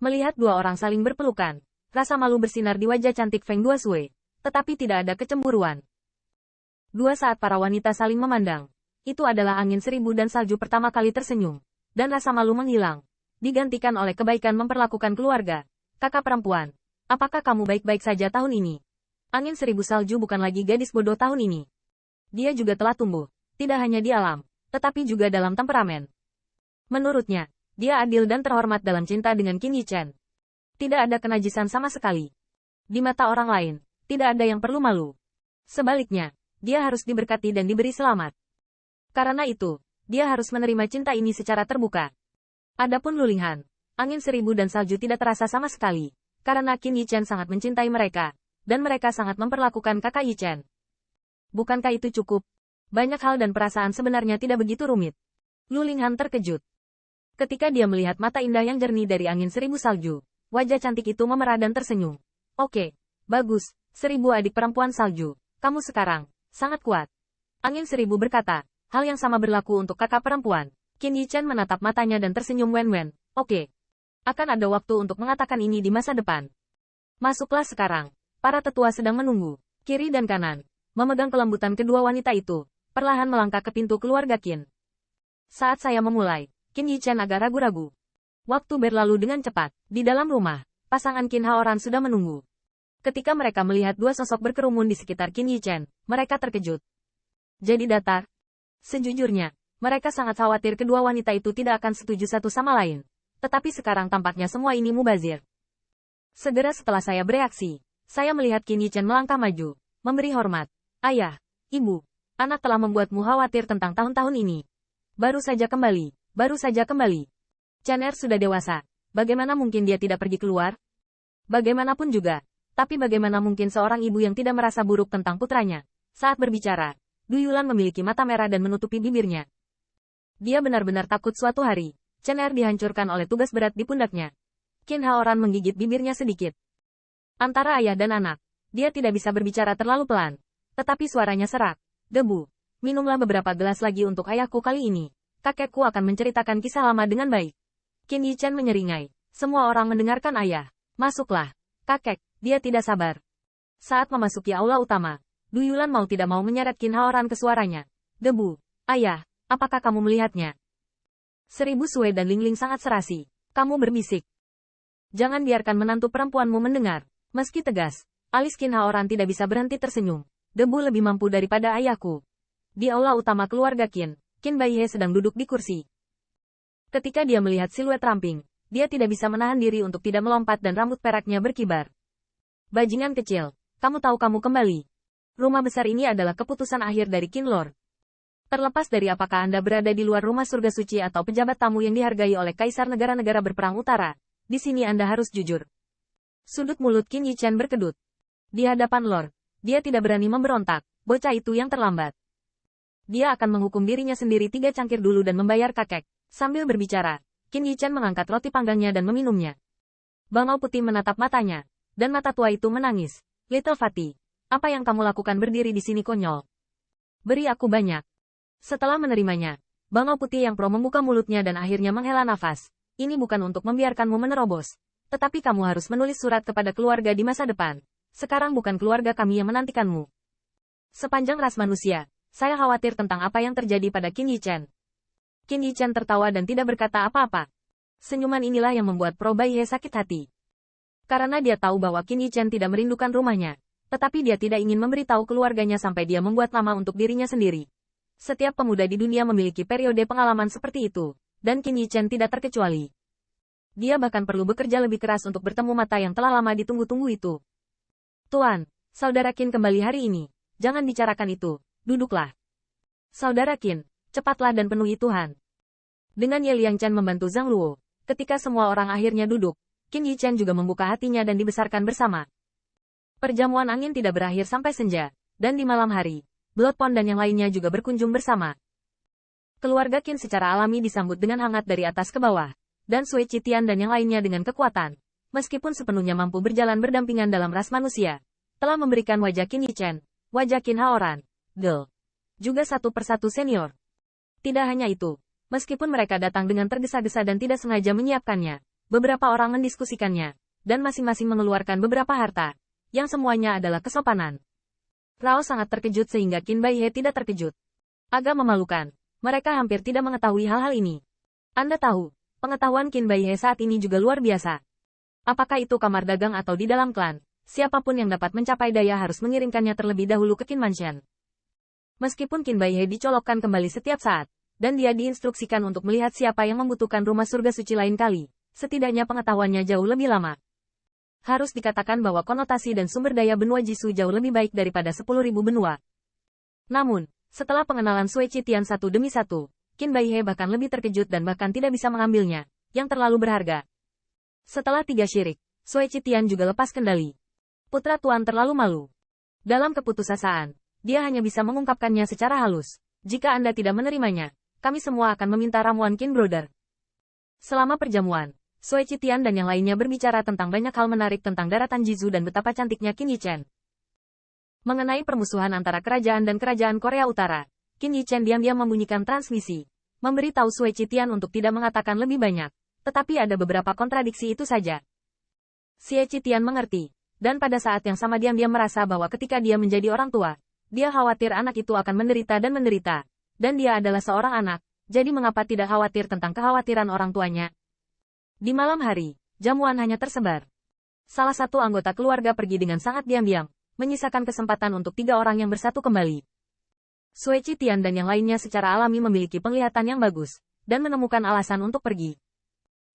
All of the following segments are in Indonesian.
Melihat dua orang saling berpelukan, rasa malu bersinar di wajah cantik Feng Duosui, tetapi tidak ada kecemburuan. Dua saat para wanita saling memandang, itu adalah angin seribu dan salju pertama kali tersenyum, dan rasa malu menghilang, digantikan oleh kebaikan memperlakukan keluarga. Kakak perempuan, apakah kamu baik-baik saja tahun ini? Angin seribu salju bukan lagi gadis bodoh tahun ini. Dia juga telah tumbuh, tidak hanya di alam, tetapi juga dalam temperamen. Menurutnya, dia adil dan terhormat dalam cinta dengan Qin Yichen. Tidak ada kenajisan sama sekali. Di mata orang lain, tidak ada yang perlu malu. Sebaliknya, dia harus diberkati dan diberi selamat. Karena itu, dia harus menerima cinta ini secara terbuka. Adapun Lulinghan, angin seribu dan salju tidak terasa sama sekali, karena Qin Yichen sangat mencintai mereka, dan mereka sangat memperlakukan kakak Yichen. Bukankah itu cukup? Banyak hal dan perasaan sebenarnya tidak begitu rumit. Lulinghan terkejut. Ketika dia melihat mata indah yang jernih dari angin seribu salju, wajah cantik itu memerah dan tersenyum. Oke, bagus, seribu adik perempuan salju, kamu sekarang sangat kuat. Angin seribu berkata, hal yang sama berlaku untuk kakak perempuan. Qin Yichen menatap matanya dan tersenyum wen-wen. Oke. Akan ada waktu untuk mengatakan ini di masa depan. Masuklah sekarang. Para tetua sedang menunggu. Kiri dan kanan. Memegang kelembutan kedua wanita itu, perlahan melangkah ke pintu keluarga Qin. Saat saya memulai, Qin Yichen agak ragu-ragu. Waktu berlalu dengan cepat. Di dalam rumah, pasangan Qin Haoran sudah menunggu. Ketika mereka melihat dua sosok berkerumun di sekitar Qin Yichen, mereka terkejut. Jadi datar. Sejujurnya, mereka sangat khawatir kedua wanita itu tidak akan setuju satu sama lain. Tetapi sekarang tampaknya semua ini mubazir. Segera setelah saya bereaksi, saya melihat Qin Yichen melangkah maju, memberi hormat. Ayah, ibu, anak telah membuatmu khawatir tentang tahun-tahun ini. Baru saja kembali. Chen Er sudah dewasa. Bagaimana mungkin dia tidak pergi keluar? Bagaimanapun juga. Tapi bagaimana mungkin seorang ibu yang tidak merasa buruk tentang putranya? Saat berbicara, Du Yulan memiliki mata merah dan menutupi bibirnya. Dia benar-benar takut suatu hari, Chen Er dihancurkan oleh tugas berat di pundaknya. Qin Haoran menggigit bibirnya sedikit. Antara ayah dan anak, dia tidak bisa berbicara terlalu pelan. Tetapi suaranya serak. Debu. Minumlah beberapa gelas lagi untuk ayahku kali ini. Kakekku akan menceritakan kisah lama dengan baik. Qin Yichen menyeringai. Semua orang mendengarkan ayah. Masuklah. Kakek, dia tidak sabar. Saat memasuki aula utama, Du Yulan mau tidak mau menyeret Qin Haoran ke suaranya. Debu. Ayah, apakah kamu melihatnya? Seribu Sue dan Lingling sangat serasi. Kamu berbisik. Jangan biarkan menantu perempuanmu mendengar. Meski tegas, alis Qin Haoran tidak bisa berhenti tersenyum. Debu lebih mampu daripada ayahku. Di aula utama keluarga Qin, Qin Baihe sedang duduk di kursi. Ketika dia melihat siluet ramping, dia tidak bisa menahan diri untuk tidak melompat dan rambut peraknya berkibar. Bajingan kecil, kamu tahu kamu kembali. Rumah besar ini adalah keputusan akhir dari Qin Lord. Terlepas dari apakah Anda berada di luar rumah surga suci atau pejabat tamu yang dihargai oleh kaisar negara-negara berperang utara, di sini Anda harus jujur. Sudut mulut Qin Yichen berkedut. Di hadapan Lord, dia tidak berani memberontak, bocah itu yang terlambat. Dia akan menghukum dirinya sendiri 3 cangkir dulu dan membayar kakek. Sambil berbicara, Qin Yichen mengangkat roti panggangnya dan meminumnya. Bangau putih menatap matanya, dan mata tua itu menangis. Little Fatty, apa yang kamu lakukan berdiri di sini konyol? Beri aku banyak. Setelah menerimanya, Bangau putih yang pro membuka mulutnya dan akhirnya menghela nafas. Ini bukan untuk membiarkanmu menerobos. Tetapi kamu harus menulis surat kepada keluarga di masa depan. Sekarang bukan keluarga kami yang menantikanmu. Sepanjang ras manusia, saya khawatir tentang apa yang terjadi pada Qin Yichen. Qin Yichen tertawa dan tidak berkata apa-apa. Senyuman inilah yang membuat Pro Baihe sakit hati. Karena dia tahu bahwa Qin Yichen tidak merindukan rumahnya. Tetapi dia tidak ingin memberitahu keluarganya sampai dia membuat nama untuk dirinya sendiri. Setiap pemuda di dunia memiliki periode pengalaman seperti itu. Dan Qin Yichen tidak terkecuali. Dia bahkan perlu bekerja lebih keras untuk bertemu mata yang telah lama ditunggu-tunggu itu. Tuan, Saudara Qin kembali hari ini. Jangan bicarakan itu. Duduklah. Saudara Qin, cepatlah dan penuhi Tuhan. Dengan Ye Liangchen membantu Zhang Luo, ketika semua orang akhirnya duduk, Qin Yichen juga membuka hatinya dan dibesarkan bersama. Perjamuan angin tidak berakhir sampai senja, dan di malam hari, Blood Pond dan yang lainnya juga berkunjung bersama. Keluarga Qin secara alami disambut dengan hangat dari atas ke bawah, dan Sui Qitian dan yang lainnya dengan kekuatan, meskipun sepenuhnya mampu berjalan berdampingan dalam ras manusia, telah memberikan wajah Qin Yichen, wajah Qin Haoran, juga satu persatu senior. Tidak hanya itu, meskipun mereka datang dengan tergesa-gesa dan tidak sengaja menyiapkannya, beberapa orang mendiskusikannya, dan masing-masing mengeluarkan beberapa harta, yang semuanya adalah kesopanan. Rao sangat terkejut sehingga Qin Baihe tidak terkejut. Agak memalukan, mereka hampir tidak mengetahui hal-hal ini. Anda tahu, pengetahuan Qin Baihe saat ini juga luar biasa. Apakah itu kamar dagang atau di dalam klan, siapapun yang dapat mencapai daya harus mengirimkannya terlebih dahulu ke Qin Mansion. Meskipun Qin Baihe dicolokkan kembali setiap saat, dan dia diinstruksikan untuk melihat siapa yang membutuhkan rumah surga suci lain kali, setidaknya pengetahuannya jauh lebih lama. Harus dikatakan bahwa konotasi dan sumber daya benua Jisoo jauh lebih baik daripada 10.000 benua. Namun, setelah pengenalan Sui Qitian satu demi satu, Qin Baihe bahkan lebih terkejut dan bahkan tidak bisa mengambilnya, yang terlalu berharga. Setelah 3 syirik, Sui Qitian juga lepas kendali. Putra Tuan terlalu malu. Dalam keputusasaan, dia hanya bisa mengungkapkannya secara halus. Jika Anda tidak menerimanya, kami semua akan meminta ramuan Qin Brother. Selama perjamuan, Sui Qitian dan yang lainnya berbicara tentang banyak hal menarik tentang daratan Jizoo dan betapa cantiknya Qin Yichen. Mengenai permusuhan antara kerajaan dan kerajaan Korea Utara, Qin Yichen diam-diam membunyikan transmisi, memberi tahu Sui Qitian untuk tidak mengatakan lebih banyak, tetapi ada beberapa kontradiksi itu saja. Sui Qitian mengerti, dan pada saat yang sama diam-diam merasa bahwa ketika dia menjadi orang tua, dia khawatir anak itu akan menderita, dan dia adalah seorang anak, jadi mengapa tidak khawatir tentang kekhawatiran orang tuanya? Di malam hari, jamuan hanya tersebar. Salah satu anggota keluarga pergi dengan sangat diam-diam, menyisakan kesempatan untuk 3 orang yang bersatu kembali. Sui Qitian dan yang lainnya secara alami memiliki penglihatan yang bagus, dan menemukan alasan untuk pergi.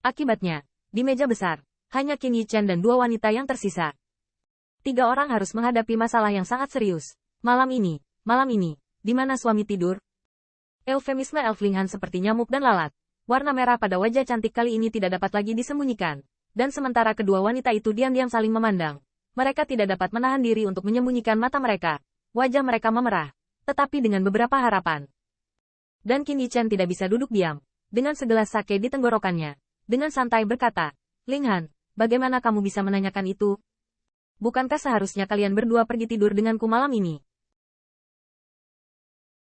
Akibatnya, di meja besar, hanya Qin Yichen dan 2 wanita yang tersisa. 3 orang harus menghadapi masalah yang sangat serius. Malam ini, di mana suami tidur? Eufemisme Elflinghan seperti nyamuk dan lalat. Warna merah pada wajah cantik kali ini tidak dapat lagi disembunyikan. Dan sementara kedua wanita itu diam-diam saling memandang, mereka tidak dapat menahan diri untuk menyembunyikan mata mereka. Wajah mereka memerah, tetapi dengan beberapa harapan. Dan Qin Yichen tidak bisa duduk diam. Dengan segelas sake di tenggorokannya, dengan santai berkata, "Linghan, bagaimana kamu bisa menanyakan itu? Bukankah seharusnya kalian berdua pergi tidur denganku malam ini?"